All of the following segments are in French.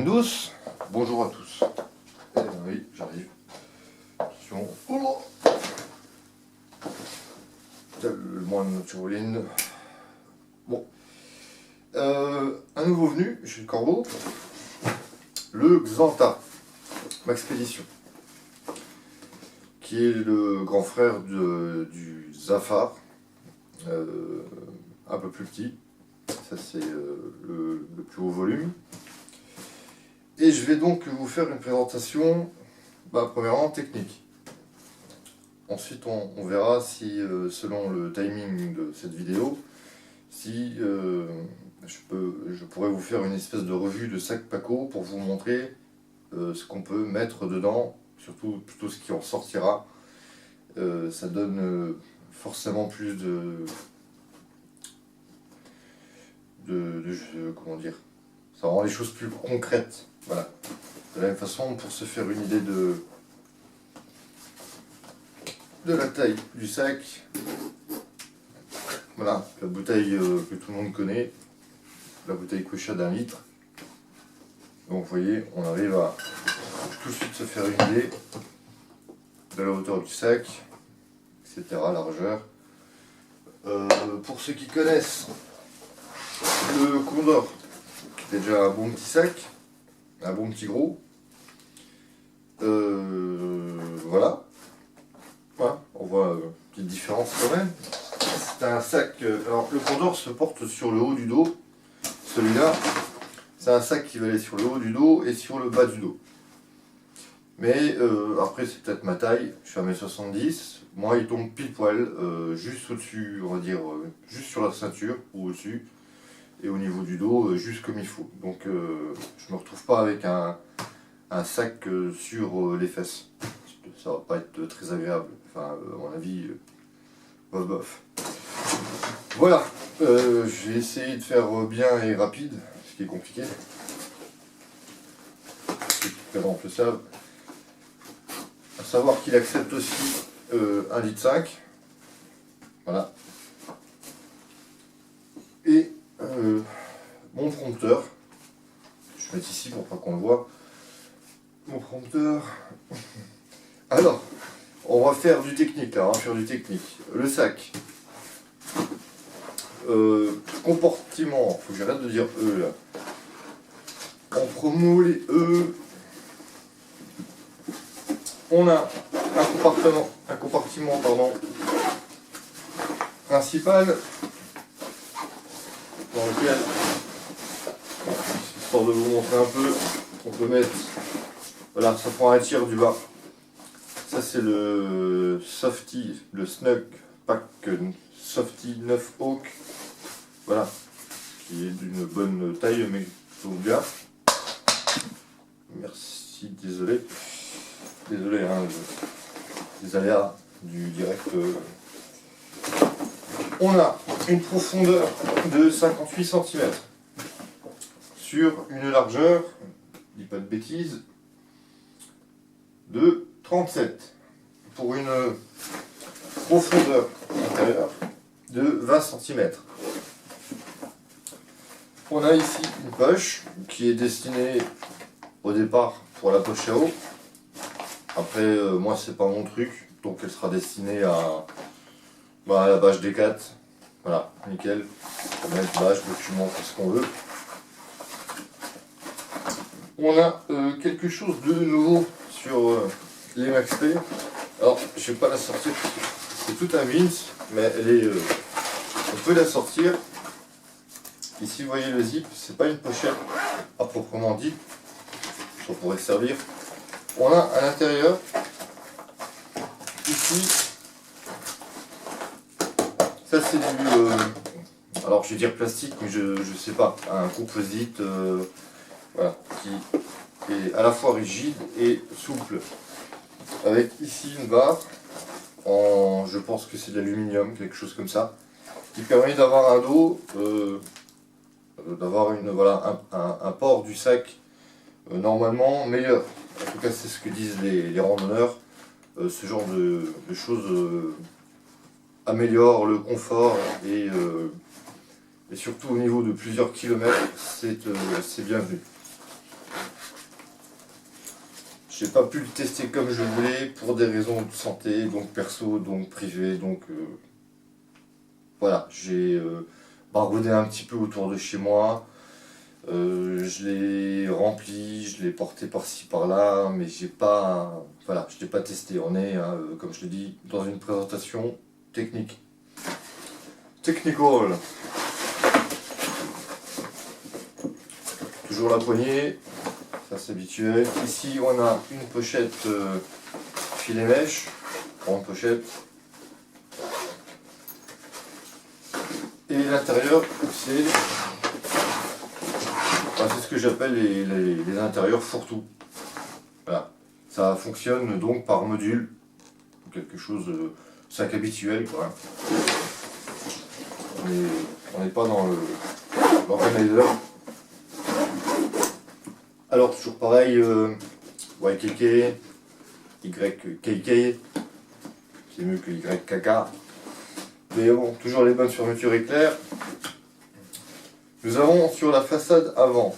Windows. Bonjour à tous. Oui, j'arrive. Attention. Oh, tellement de turbine. Bon. Un nouveau venu chez le Corbeau. Le Xanta Maxpédition. Qui est le grand frère du Zafar. Un peu plus petit. Ça c'est le plus haut volume. Et je vais donc vous faire une présentation, premièrement technique. Ensuite on verra si, selon le timing de cette vidéo, si je pourrais vous faire une espèce de revue de sac Paco pour vous montrer ce qu'on peut mettre dedans, surtout plutôt ce qui en sortira. Ça donne forcément plus comment dire, ça rend les choses plus concrètes. Voilà. De la même façon, pour se faire une idée de la taille du sac, voilà, la bouteille que tout le monde connaît, la bouteille Quechua d'1 litre. Donc vous voyez, on arrive à tout de suite se faire une idée de la hauteur du sac, etc., largeur. Pour ceux qui connaissent le Condor, qui est déjà un bon petit sac, un bon petit gros, voilà, on voit une petite différence quand même. C'est un sac, alors le Condor se porte sur le haut du dos, celui-là, c'est un sac qui va aller sur le haut du dos et sur le bas du dos. Mais après c'est peut-être ma taille, je suis à 1m70, moi il tombe pile poil, juste au-dessus, on va dire, juste sur la ceinture ou au-dessus. Et au niveau du dos, juste comme il faut. Donc je me retrouve pas avec un sac sur les fesses. Ça va pas être très agréable. Enfin, à mon avis, bof bof. Voilà, j'ai essayé de faire bien et rapide, ce qui est compliqué. Ceux qui présentent le savent. À savoir qu'il accepte aussi 1,5 litre. Voilà. Et mon prompteur, je vais mettre ici pour pas qu'on le voit. Mon prompteur. Alors, on va faire du technique là, on va faire du technique. Le sac. Compartiment, faut que j'arrête de dire E là. En promo les E. On a un compartiment principal dans lequel, histoire de vous montrer un peu, on peut mettre, voilà, ça prend un tiers du bas. Ça c'est le Softy, le Snug Pack Softy 9 Oak, voilà, qui est d'une bonne taille mais plutôt bien. Merci, désolé hein, des aléas du direct. On a une profondeur de 58 cm sur une largeur, je dis pas de bêtises, de 37 pour une profondeur intérieure de 20 cm. On a ici une poche qui est destinée au départ pour la poche à eau. Après, moi c'est pas mon truc, donc elle sera destinée à la bâche D4. Voilà, nickel. On met bâche, document, tout ce qu'on veut. On a quelque chose de nouveau sur les Maxp. Alors, je vais pas la sortir, c'est tout un Vince, mais elle est, on peut la sortir. Ici, vous voyez le zip, c'est pas une pochette à proprement dit, ça pourrait servir. On a à l'intérieur, ici, ça c'est du, alors je vais dire plastique, mais je sais pas, un composite, voilà, qui est à la fois rigide et souple. Avec ici une barre, je pense que c'est de l'aluminium, quelque chose comme ça, qui permet d'avoir un dos, d'avoir un port du sac normalement meilleur. En tout cas c'est ce que disent les randonneurs. Ce genre de choses améliore le confort et surtout au niveau de plusieurs kilomètres, c'est bienvenu. j'ai pas pu le tester comme je voulais pour des raisons de santé, donc perso, donc privé, donc voilà, j'ai baroudé un petit peu autour de chez moi. Je l'ai rempli, je l'ai porté par-ci par-là, mais j'ai pas, voilà, je l'ai pas testé. On est, hein, comme je l'ai dit, dans une présentation technique. Technical. Toujours la poignée, ça c'est habituel. Ici on a une pochette filet mèche, grande pochette. Et l'intérieur c'est ce que j'appelle les intérieurs fourre-tout. Voilà. Ça fonctionne donc par module, quelque chose de sac habituel quoi. On n'est pas dans l'organizer. Alors toujours pareil, YKK, YKK, c'est mieux que YKK. Mais bon, toujours les bonnes fermetures éclairs. Nous avons sur la façade avant,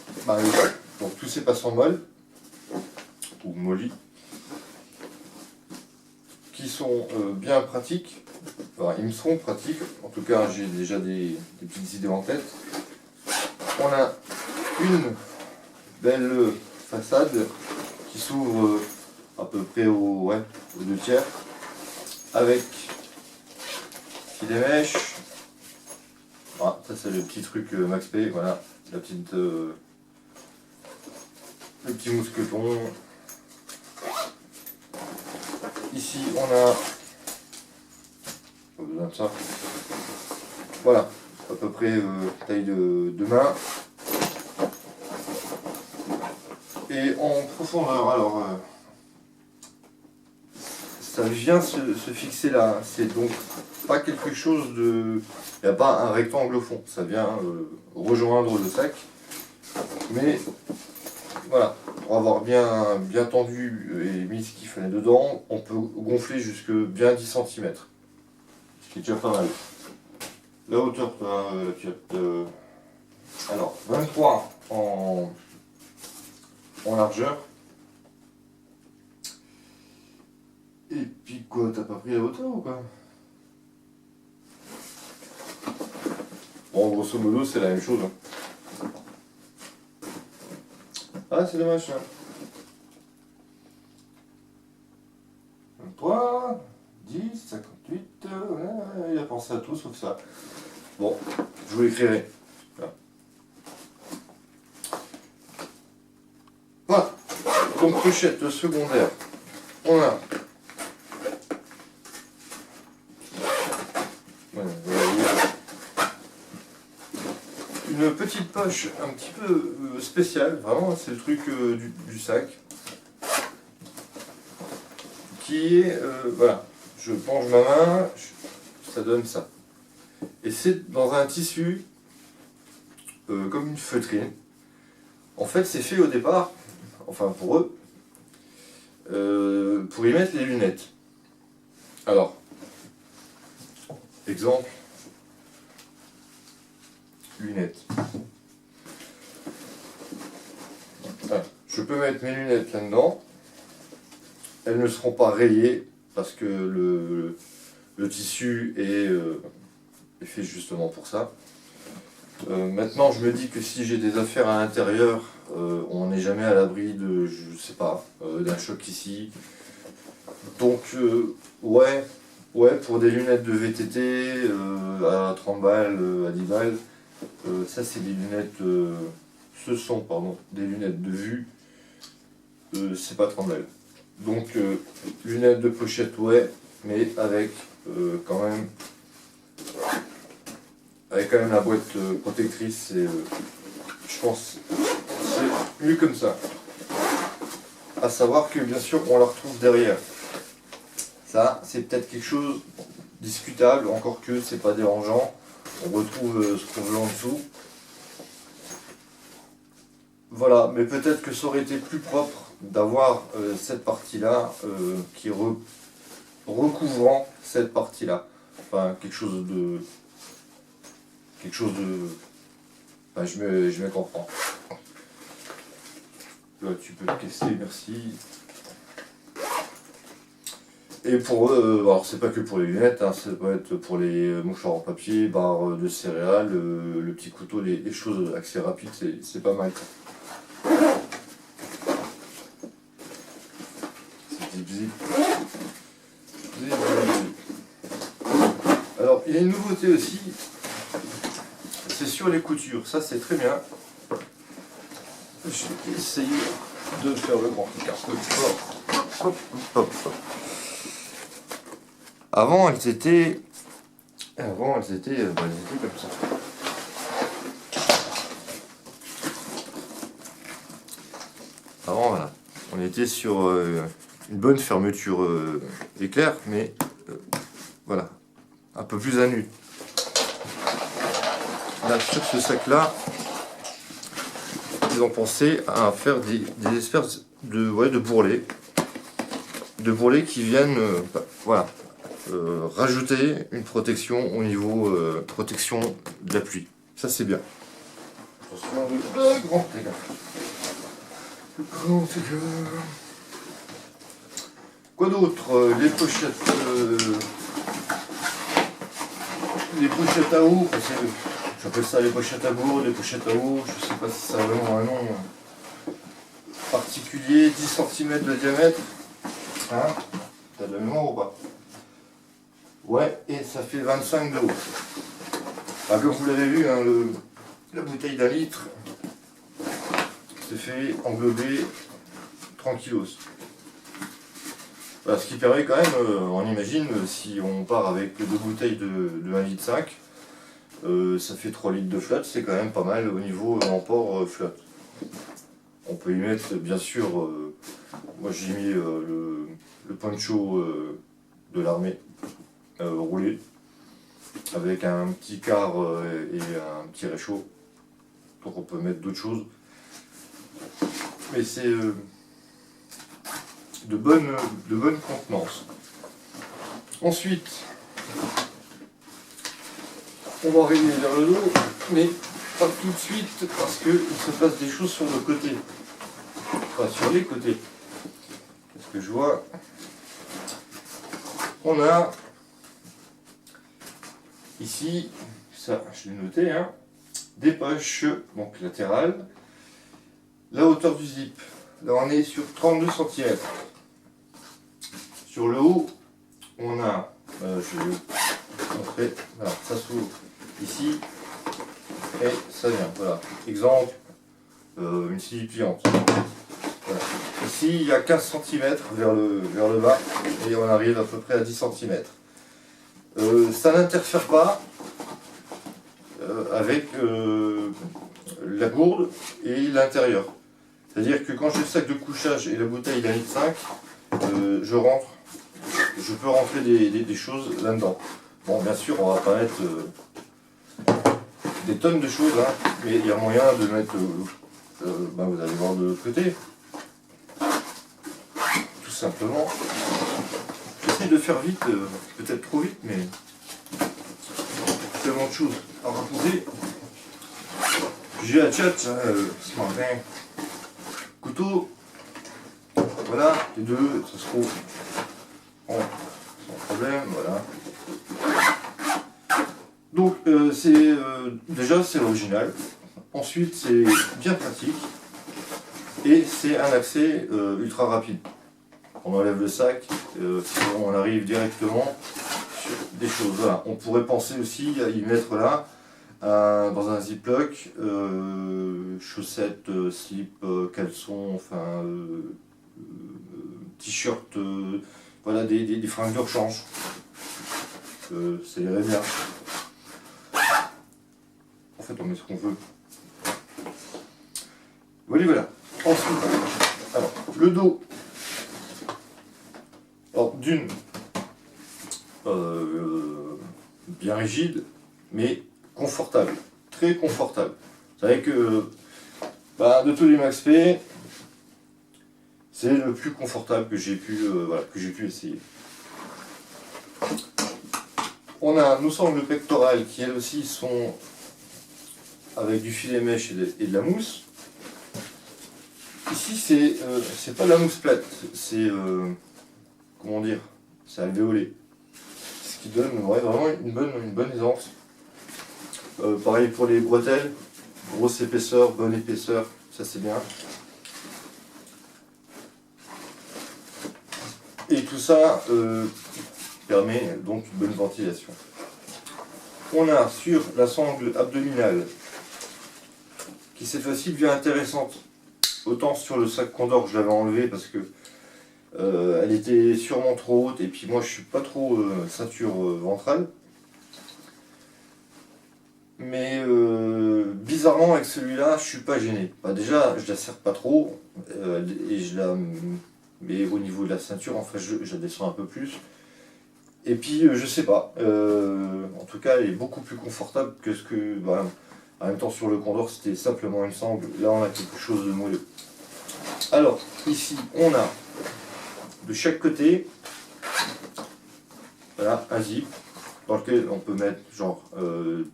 donc tous ces passants molles, ou molly, qui sont bien pratiques. Enfin, ils me seront pratiques, en tout cas j'ai déjà des petites idées en tête. On a une belle façade qui s'ouvre à peu près aux 2/3 avec filet mèche. Ah, ça c'est le petit truc Max P, voilà, la petite, le petit mousqueton. Ici on a, pas besoin de ça, voilà, à peu près taille de main. Et en profondeur, alors ça vient se fixer là, c'est donc pas quelque chose de... Il n'y a pas un rectangle au fond, ça vient rejoindre le sac. Mais voilà, pour avoir bien tendu et mis ce qu'il fallait dedans, on peut gonfler jusque bien 10 cm. Ce qui est déjà pas mal. La hauteur, la pilote, alors 23 en largeur. Et puis quoi, t'as pas pris la hauteur ou quoi? Bon, grosso modo, c'est la même chose. Hein. Ah, c'est dommage, ça. 23, 10, 58, il a pensé à tout sauf ça. Bon, je vous l'écrirai. Voilà. Donc, pochette secondaire. On a une petite poche un petit peu spéciale, vraiment c'est le truc du sac, qui est, voilà, je penche ma main, ça donne ça. Et c'est dans un tissu comme une feutrine. En fait c'est fait au départ, enfin pour eux, pour y mettre les lunettes. Alors, exemple, lunettes. Voilà. Je peux mettre mes lunettes là-dedans. Elles ne seront pas rayées parce que le tissu est fait justement pour ça. Maintenant, je me dis que si j'ai des affaires à l'intérieur, on n'est jamais à l'abri de, je sais pas, d'un choc ici. Donc, ouais, pour des lunettes de VTT à 30 balles, à 10 balles, ça c'est des lunettes, ce sont, pardon, des lunettes de vue, c'est pas 30 balles. Donc, lunettes de pochette, ouais, mais avec quand même la boîte protectrice, et je pense c'est mieux comme ça. À savoir que bien sûr on la retrouve derrière. Ça c'est peut-être quelque chose discutable, encore que c'est pas dérangeant. On retrouve ce qu'on veut en dessous. Voilà, mais peut-être que ça aurait été plus propre d'avoir cette partie-là qui recouvrant cette partie-là. Enfin, quelque chose de... Enfin, je me comprends. Là, tu peux te casser, merci. Et pour eux, alors c'est pas que pour les lunettes, hein, ça peut être pour les mouchoirs en papier, barres de céréales, le petit couteau, les choses assez rapides, c'est pas mal. Zip, zip. Zip, zip. Alors il y a une nouveauté aussi, c'est sur les coutures, ça c'est très bien. Je vais essayer de faire le grand écart. Hop, hop, hop. Avant elles étaient comme ça. Avant voilà, on était sur une bonne fermeture éclair, mais voilà, un peu plus à nu. Là sur ce sac là, ils ont pensé à faire des espèces de bourrelets. De bourrelets qui viennent voilà, rajouter une protection au niveau protection de la pluie. Ça c'est bien. Attention, le grand écart. Le grand écart. Quoi d'autre? Les pochettes à eau, j'appelle ça les pochettes à gourde, les pochettes à eau, je sais pas si ça a vraiment un nom particulier, 10 cm de diamètre. Hein? T'as de la mémoire ou pas? Ouais, et ça fait 25 de haut. Ah, comme vous l'avez vu, hein, la bouteille d'un litre s'est fait englober tranquillos. Voilà, ce qui permet quand même, on imagine, si on part avec 2 bouteilles de 1,5 litre, ça fait 3 litres de flotte, c'est quand même pas mal au niveau emport flotte. On peut y mettre, bien sûr, moi j'ai mis le poncho de l'armée roulé, avec un petit quart et un petit réchaud. Donc on peut mettre d'autres choses. Mais c'est de bonne contenance. Ensuite, on va arriver vers le dos, mais pas tout de suite parce qu'il se passe des choses sur le côté. Enfin, sur les côtés. Qu'est-ce que je vois? On a ici, ça je l'ai noté, hein, des poches donc latérales. La hauteur du zip, là on est sur 32 cm. Sur le haut, on a, je vais vous montrer, voilà, ça s'ouvre ici et ça vient. Voilà, exemple, une scie pliante. Voilà. Ici, il y a 15 cm vers le bas et on arrive à peu près à 10 cm. Ça n'interfère pas avec la gourde et l'intérieur. C'est-à-dire que quand j'ai le sac de couchage et la bouteille d'un litre 5, je peux rentrer des choses là-dedans. Bon, bien sûr, on va pas mettre des tonnes de choses, hein, mais il y a moyen de mettre, vous allez voir de l'autre côté, tout simplement. J'essaie de faire vite, peut-être trop vite, mais tellement de choses à raconter. J'ai la chat ce matin. Couteau, voilà, les deux, ça se trouve sans problème, voilà. Donc déjà c'est original, ensuite c'est bien pratique et c'est un accès ultra rapide. On enlève le sac, on arrive directement sur des choses. Voilà. On pourrait penser aussi à y mettre là dans un ziploc, chaussettes, slip, caleçons, enfin t-shirt, voilà des fringues de rechange. Ça irait bien. En fait, on met ce qu'on veut. Voilà. Ensuite, alors, le dos. Alors, d'une, bien rigide, mais confortable. Très confortable. Vous savez que de tous les Max P, c'est le plus confortable que j'ai pu essayer. On a nos sangles pectorales qui elles aussi sont avec du filet mèche et de la mousse. Ici c'est pas de la mousse plate, c'est comment dire, c'est alvéolé. Ce qui donne ouais, vraiment une bonne aisance. Pareil pour les bretelles, grosse épaisseur, bonne épaisseur, ça c'est bien. Et tout ça permet donc une bonne ventilation. On a sur la sangle abdominale, qui cette fois-ci devient intéressante. Autant sur le sac Condor je l'avais enlevé parce que elle était sûrement trop haute et puis moi je suis pas trop ceinture ventrale. Mais bizarrement avec celui-là je suis pas gêné. Bah, déjà je la serre pas trop et je la mais au niveau de la ceinture enfin je la descends un peu plus. Et puis je sais pas. En tout cas elle est beaucoup plus confortable que ce que. Bah, en même temps sur le Condor c'était simplement une sangle. Là on a quelque chose de moelleux. Alors ici on a de chaque côté voilà, un zip dans lequel on peut mettre genre un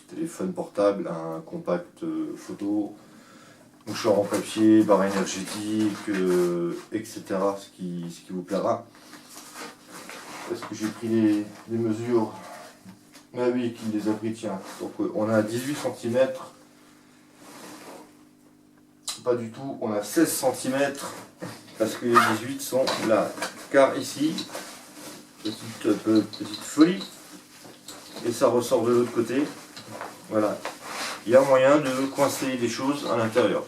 téléphone portable, un compact photo, mouchoir en papier, barre énergétique, etc. Ce qui vous plaira. Est-ce que j'ai pris les mesures? Ah oui, qui les a pris, tiens. Donc on a 18 cm. Pas du tout, on a 16 cm. Parce que les 18 sont là. Car ici, petite folie. Et ça ressort de l'autre côté. Voilà. Il y a moyen de coincer des choses à l'intérieur.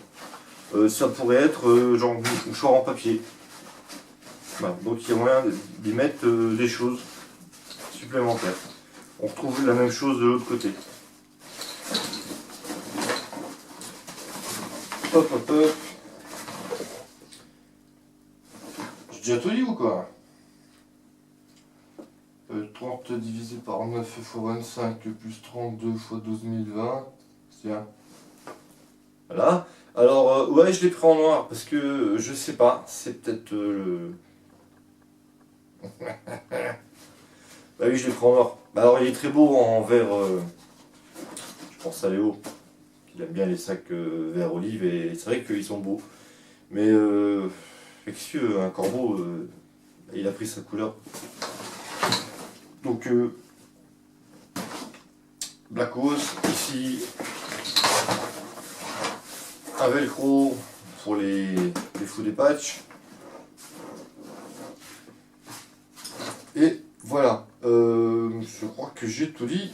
Ça pourrait être genre mouchoir en papier. Voilà. Donc il y a moyen d'y mettre des choses supplémentaires. On retrouve la même chose de l'autre côté. Hop hop hop. J'ai déjà tout dit ou quoi? 30 divisé par 9 x 25 plus 32 x 12 020. Tiens. Voilà. Alors, ouais, je l'ai pris en noir parce que je sais pas, c'est peut-être le. Bah oui, je l'ai pris en noir. Bah alors, il est très beau en vert. Je pense à Léo, qu'il aime bien les sacs vert olive et c'est vrai qu'ils sont beaux. Mais, qu'est-ce que un corbeau, il a pris sa couleur. Donc, Blackos, ici, un velcro pour les fous des patchs. Et voilà, je crois que j'ai tout dit.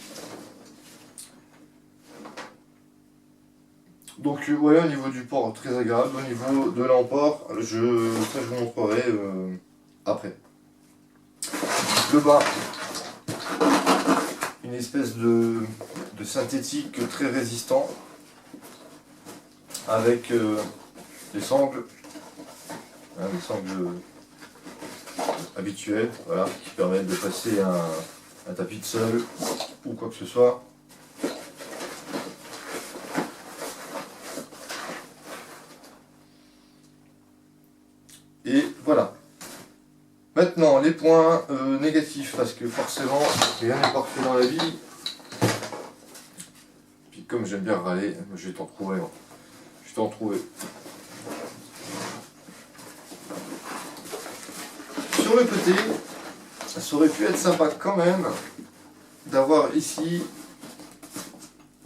Donc voilà, au niveau du port, très agréable. Au niveau de l'emport, ça je vous montrerai après. Le bas, une espèce de synthétique très résistant avec des sangles, hein, des sangles habituelles, voilà, qui permettent de passer un tapis de sol ou quoi que ce soit. Et voilà. Maintenant, les points négatifs, parce que forcément, rien n'est parfait dans la vie. Puis comme j'aime bien râler, je vais t'en trouver. Je vais t'en trouver. Sur le côté, ça aurait pu être sympa quand même d'avoir ici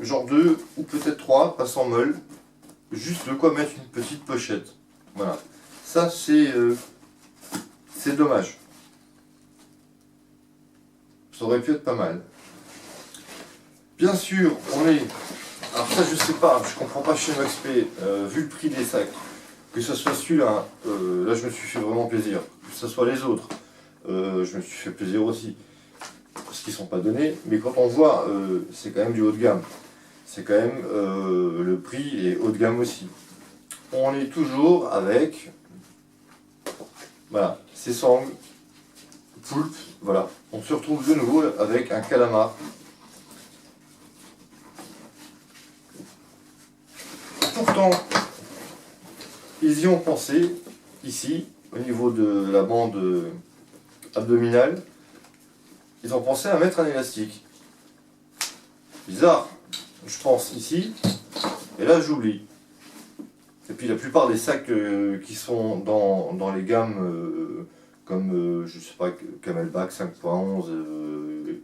genre 2 ou peut-être 3, pas sans molle, juste de quoi mettre une petite pochette. Voilà. Ça c'est dommage. Ça aurait pu être pas mal. Bien sûr, on est. Alors ça je sais pas, je comprends pas chez MaxP, vu le prix des sacs, que ce soit celui-là, là je me suis fait vraiment plaisir, que ce soit les autres, je me suis fait plaisir aussi, parce qu'ils sont pas donnés, mais quand on voit, c'est quand même du haut de gamme, c'est quand même, le prix est haut de gamme aussi. On est toujours avec, voilà, ces sangles, poulpe, voilà, on se retrouve de nouveau avec un calamar. Pourtant, ils y ont pensé, ici, au niveau de la bande abdominale, ils ont pensé à mettre un élastique. Bizarre, je pense ici, et là j'oublie. Et puis la plupart des sacs qui sont dans les gammes comme je sais pas, Camelback 5.11,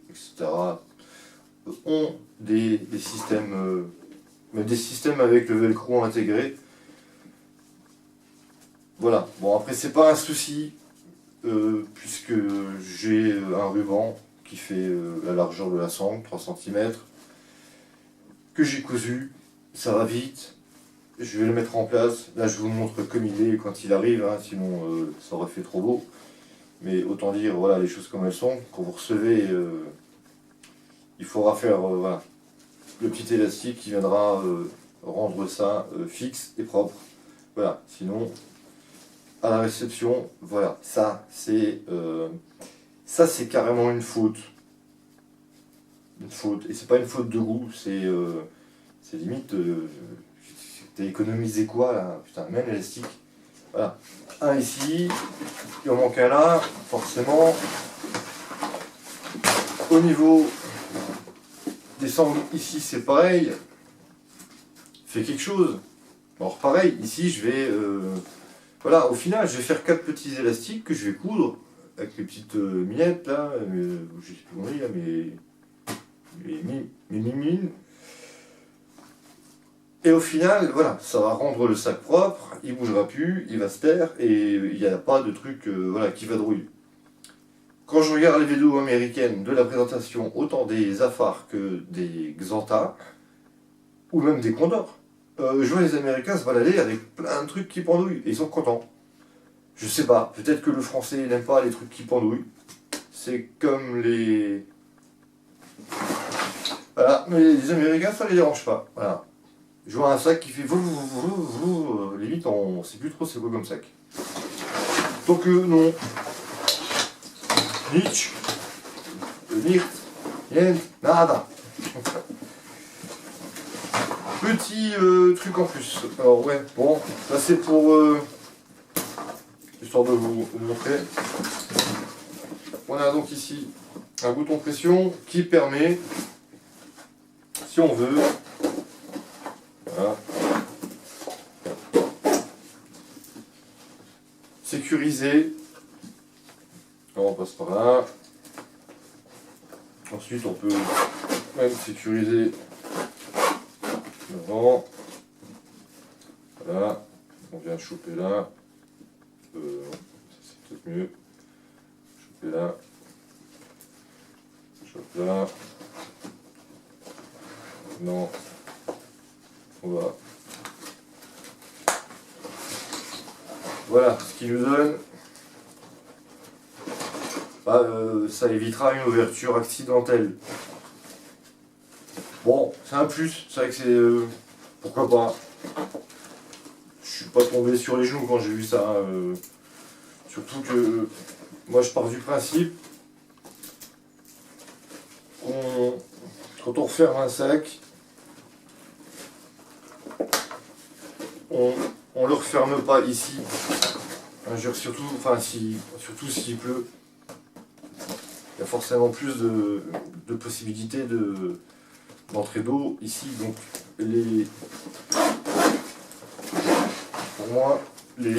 etc., ont des systèmes, mais des systèmes avec le velcro intégré. Voilà, bon après c'est pas un souci, puisque j'ai un ruban qui fait la largeur de la sangle, 3 cm, que j'ai cousu, ça va vite, je vais le mettre en place. Là je vous montre comme il est quand il arrive, hein, sinon ça aurait fait trop beau. Mais autant dire, voilà les choses comme elles sont. Quand vous recevez, il faudra faire voilà, le petit élastique qui viendra rendre ça fixe et propre. Voilà, sinon à la réception, voilà, ça c'est carrément une faute. Une faute. Et c'est pas une faute de goût, c'est limite. T'as économisé quoi là? Putain, même élastique. Voilà. Un ici, il en manque un là, forcément. Au niveau des sangles, ici c'est pareil. Fais quelque chose. Alors pareil, ici je vais. Voilà, au final, je vais faire 4 petits élastiques que je vais coudre avec mes petites minettes là. Je sais plus comment on dit là, mes mimines. Et au final, voilà, ça va rendre le sac propre, il bougera plus, il va se taire et il n'y a pas de truc voilà, qui va drouiller. Quand je regarde les vidéos américaines de la présentation, autant des Zafar que des Xanta, ou même des Condors, je vois les Américains se balader avec plein de trucs qui pendouillent et ils sont contents. Je sais pas, peut-être que le français n'aime pas les trucs qui pendouillent. C'est comme les. Voilà, mais les Américains ça les dérange pas. Voilà. Je vois un sac qui fait limite on sait plus trop c'est quoi comme sac. Donc non. Nietzsche. Nicht. Rien. Nada. Petit truc en plus. Alors ouais, bon, ça c'est pour histoire de vous montrer. On a donc ici un bouton pression qui permet, si on veut, voilà, sécuriser. Alors on passe par là. Ensuite on peut même sécuriser devant. Voilà, on vient choper là. Ça c'est peut-être mieux. Choper là. Chope là. Non. On va. Voilà, ce qui nous donne. Ça évitera une ouverture accidentelle. Bon, c'est un plus, c'est vrai que c'est. Pourquoi pas. Je suis pas tombé sur les genoux quand j'ai vu ça. Surtout que moi je pars du principe quand on referme un sac, on le referme pas ici. Surtout s'il pleut. Il y a forcément plus de possibilités d'entrée d'eau ici. Donc pour moi, les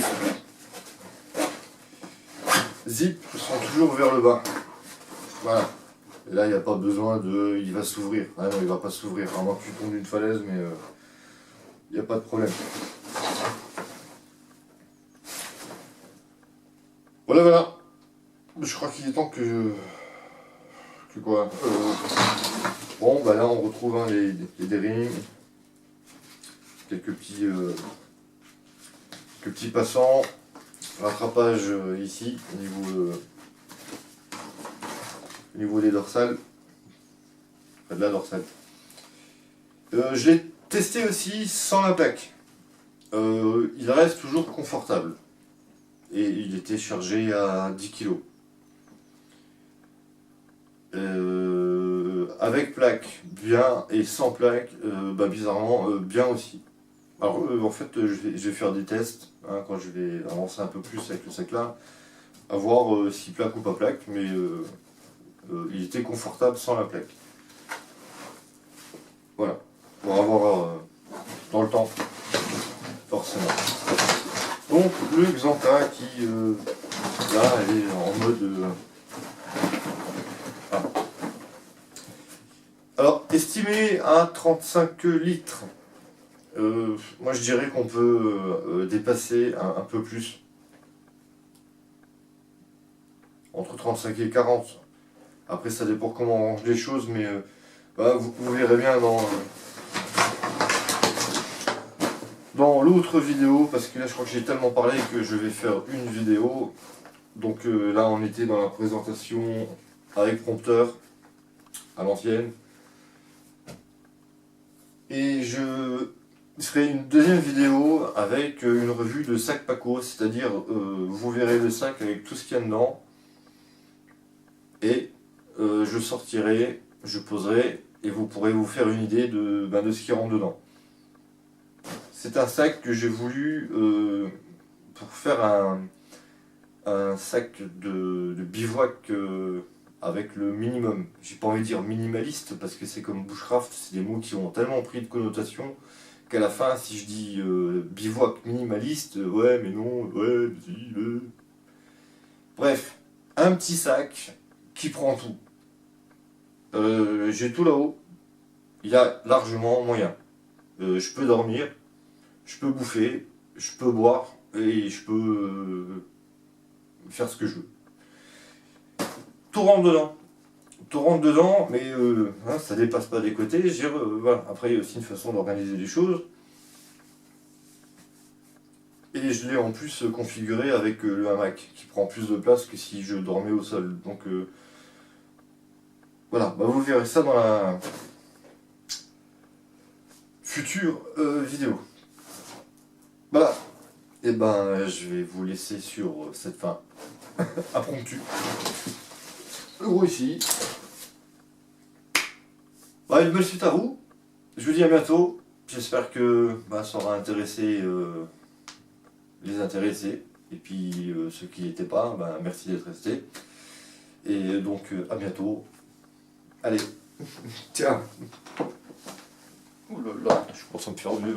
zips sont toujours vers le bas. Voilà. Et là, il n'y a pas besoin de. Il va s'ouvrir. Ah non, il va pas s'ouvrir. À moins que tu tombes d'une falaise, mais il n'y a pas de problème. Voilà. Je crois qu'il est temps que quoi. Bon, bah là, on retrouve hein, les D-rings. Quelques petits passants. Rattrapage ici, au niveau des dorsales. Enfin, de la dorsale. Je l'ai testé aussi sans la plaque. Il reste toujours confortable. Et il était chargé à 10 kg. Avec plaque, bien, et sans plaque, bizarrement, bien aussi. Alors en fait, je vais faire des tests hein, quand je vais avancer un peu plus avec le sac là, à voir si plaque ou pas plaque, mais il était confortable sans la plaque. Voilà, pour avoir dans le temps, forcément. Donc le Xanta qui Là, elle est en mode... ah. Alors, estimé à 35 litres. Moi, je dirais qu'on peut dépasser un peu plus. Entre 35 et 40. Après, ça dépend comment on range les choses, mais bah, vous verrez bien dans l'autre vidéo, parce que là, je crois que j'ai tellement parlé que je vais faire une vidéo. Donc là, on était dans la présentation avec prompteur, à l'ancienne. Et je ferai une deuxième vidéo avec une revue de sac Paco, c'est-à-dire vous verrez le sac avec tout ce qu'il y a dedans. Et je sortirai, je poserai, et vous pourrez vous faire une idée de ce qui rentre dedans. C'est un sac que j'ai voulu pour faire un sac de bivouac avec le minimum. J'ai pas envie de dire minimaliste parce que c'est comme bushcraft, c'est des mots qui ont tellement pris de connotation qu'à la fin, si je dis bivouac minimaliste, ouais, mais non, ouais, mais si, bref, un petit sac qui prend tout. J'ai tout là-haut, il y a largement moyen. Je peux dormir, je peux bouffer, je peux boire et je peux faire ce que je veux. Tout rentre dedans. Tout rentre dedans, mais hein, ça dépasse pas des côtés. Voilà. Après, il y a aussi une façon d'organiser les choses. Et je l'ai en plus configuré avec le hamac, qui prend plus de place que si je dormais au sol. Donc voilà, bah, vous verrez ça dans la future vidéo. Voilà. Et ben, je vais vous laisser sur cette fin impromptue. Le gros ici. Bah, une belle suite à vous. Je vous dis à bientôt. J'espère que ça aura intéressé les intéressés. Et puis ceux qui n'y étaient pas, merci d'être restés. Et donc à bientôt. Allez. Tiens. Oh là là, je pense à me faire vieux.